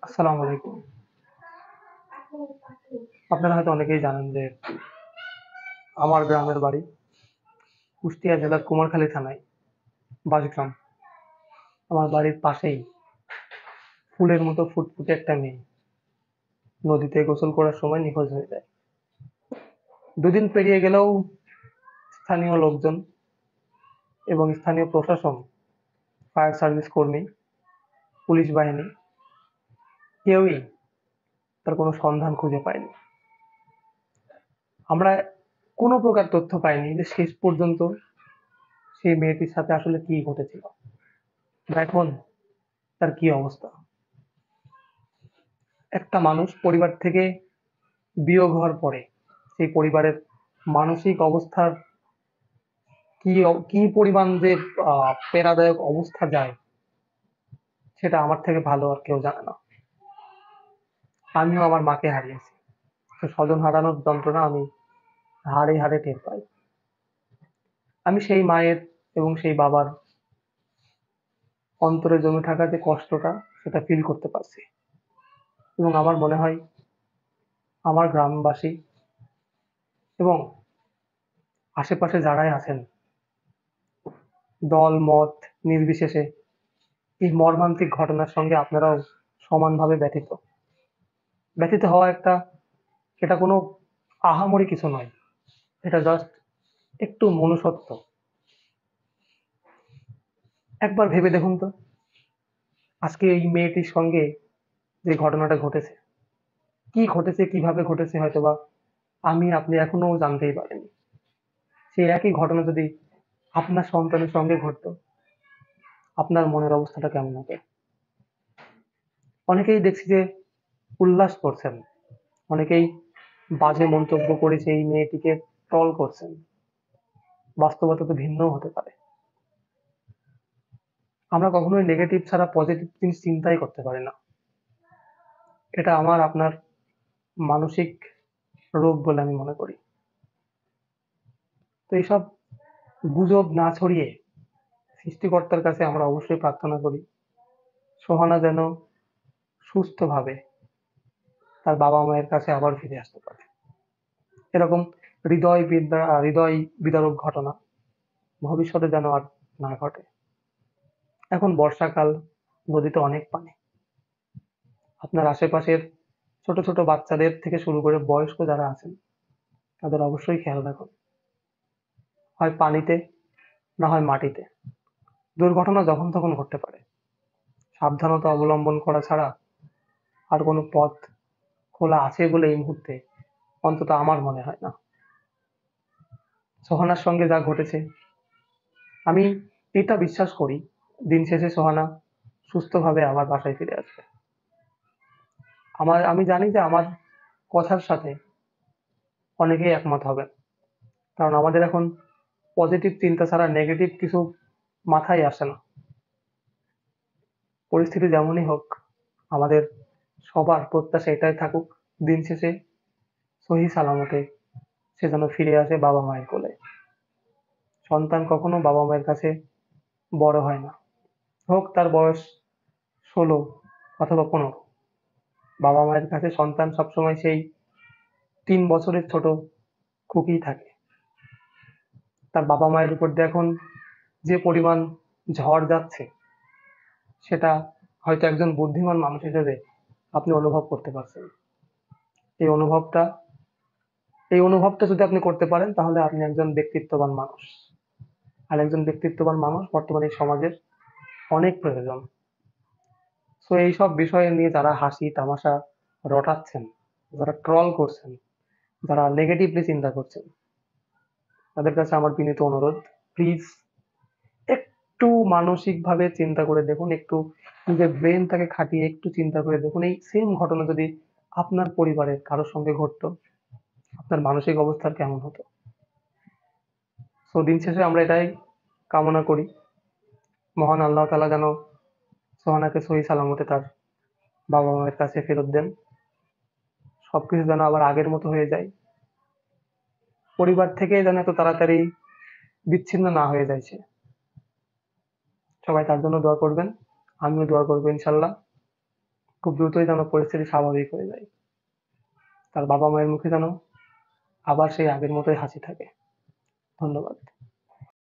আসসালামু আলাইকুম। আপনারা হয়তো অনেকেই জানেন যে আমার গ্রামের বাড়ি কুষ্টিয়া জেলার কুমারখালী থানায় বাসগ্রাম। আমার বাড়ির পাশেই ফুলের মতো ফুটফুটে একটা মেয়ে নদীতে গোসল করার সময় নিখোঁজ হয়ে যায়। দুদিন পেরিয়ে গেলেও স্থানীয় লোকজন এবং স্থানীয় প্রশাসন, ফায়ার সার্ভিস কর্মী, পুলিশ বাহিনী কেউই তার কোনো সন্ধান খুঁজে পায়নি। আমরা কোনো প্রকার তথ্য পাইনি যে শেষ পর্যন্ত সেই মেয়েটির সাথে আসলে কি ঘটেছিল বা এখন তার কি অবস্থা। একটা মানুষ পরিবার থেকে বিয়োগ হওয়ার পরে সেই পরিবারের মানসিক অবস্থার কি পরিমাণ যে পেরাদায়ক অবস্থা যায় সেটা আমার থেকে ভালো আর কেউ জানে না। আমিও আমার মাকে হারিয়েছি, তো স্বজন হারানোর যন্ত্রণা আমি হাড়ে হাড়ে টের পাই। আমি সেই মায়ের এবং সেই বাবার অন্তরে জমে থাকা যে কষ্টটা সেটা ফিল করতে পারছি। এবং আমার মনে হয় আমার গ্রামবাসী এবং আশেপাশে যারাই আছেন, দল মত নির্বিশেষে, এই মর্মান্তিক ঘটনার সঙ্গে আপনারাও সমানভাবে ব্যথিত। ব্যথিত হওয়া এটা কোনো আহামরি কিছু নয়, এটা জাস্ট একটু মনুষ্যত্ব। একবার ভেবে দেখুন তো, আজকে এই মেয়েটির সঙ্গে যে ঘটনাটা ঘটেছে, কি ঘটেছে কিভাবে ঘটেছে হয়তোবা আমি আপনি এখনো জানতেই পারিনি। সেই একই ঘটনা যদি আপনার সন্তানের সঙ্গে ঘটতো, আপনার মনের অবস্থাটা কেমন হতো? অনেকেই দেখছি যে উল্লাস করছেন, অনেকেই বাজে মন্তব্য করে সেই মেয়েটিকে ট্রল করছেন। বাস্তবতা তো ভিন্নও হতে পারে। আমরা কখনোই নেগেটিভ ছাড়া পজিটিভ জিনিস চিন্তাই করতে পারি না। এটা আমার আপনার মানসিক রোগ বলে আমি মনে করি। তো এইসব গুজব না ছড়িয়ে সৃষ্টিকর্তার কাছে আমরা অবশ্যই প্রার্থনা করি সোহানা যেন সুস্থভাবে তার বাবা মায়ের কাছে আবার ফিরে আসতে পারে। এরকম হৃদয় বিদারক ঘটনা ভবিষ্যতে যেন আর না ঘটে। এখন বর্ষাকাল, নদীতে অনেক পানি। আপনার আশেপাশের ছোট ছোট বাচ্চাদের থেকে শুরু করে বয়স্ক যারা আছেন তাদের অবশ্যই খেয়াল রাখুন, হয় পানিতে না হয় মাটিতে। দুর্ঘটনা যখন তখন ঘটতে পারে, সাবধানতা অবলম্বন করা ছাড়া আর কোনো পথ খোলা আছে বলে এই মুহূর্তে অন্তত আমার মনে হয় না। সোহানার সঙ্গে যা ঘটেছে, আমি এটা বিশ্বাস করি দিন শেষে সোহানা সুস্থভাবে আমার বাসায় ফিরে আসবে। আমি জানি যে আমার কথার সাথে অনেকেই একমত হবেন, কারণ আমাদের এখন পজিটিভ চিন্তা ছাড়া নেগেটিভ কিছু মাথায় আসে না। পরিস্থিতি যেমনই হোক, আমাদের সবার প্রত্যাশা এটাই থাকুক, দিন শেষে সহি সালামতে সে যেন ফিরে আসে বাবা মায়ের কোলে। সন্তান কখনো বাবা মায়ের কাছে বড় হয় না, হোক তার বয়স 16 অথবা 15। বাবা মায়ের কাছে সন্তান সবসময় সেই 3 বছরের ছোট খুকিই থাকে। তার বাবা মায়ের উপর দিয়ে এখন যে পরিমাণ ঝড় যাচ্ছে সেটা হয়তো একজন বুদ্ধিমান মানুষ হিসেবে আপনি অনুভব করতে পারছেন। এই অনুভবটা এই অনুভবটা যদি আপনি করতে পারেন তাহলে আপনি একজন ব্যক্তিত্ববান মানুষ। আর একজন ব্যক্তিত্ববান মানুষ বর্তমানে এই সমাজের অনেক প্রয়োজন। তো এইসব বিষয় নিয়ে যারা হাসি তামাশা রটাচ্ছেন, যারা ট্রল করছেন, যারা নেগেটিভলি চিন্তা করছেন, তাদের কাছে আমার বিনীত অনুরোধ, প্লিজ একটু মানসিকভাবে চিন্তা করে দেখুন, একটু নিজের ব্রেনটাকে খাটিয়ে একটু চিন্তা করে দেখুন, এই সেম ঘটনা যদি আপনার পরিবারের কারোর সঙ্গে ঘটতো, আপনার মানসিক অবস্থার কেমন হতো। তো দিন শেষে আমরা এটাই কামনা করি, মহান আল্লাহ তাআলা যেন সোহানাকে সহি সালামতে তার বাবা মায়ের কাছে ফেরত দেন, সবকিছু যেন আবার আগের মতো হয়ে যায়, পরিবার থেকে যেন এত তাড়াতাড়ি বিচ্ছিন্ন না হয়ে যায় সে। সবাই তার জন্য দোয়া করবেন, আমিও দোয়া করবো ইনশাল্লাহ। খুব দ্রুতই যেন পরিস্থিতি স্বাভাবিক হয়ে যায়। তার বাবা মায়ের মুখে যেন আবার সেই আগের মতোই হাসি থাকে। ধন্যবাদ।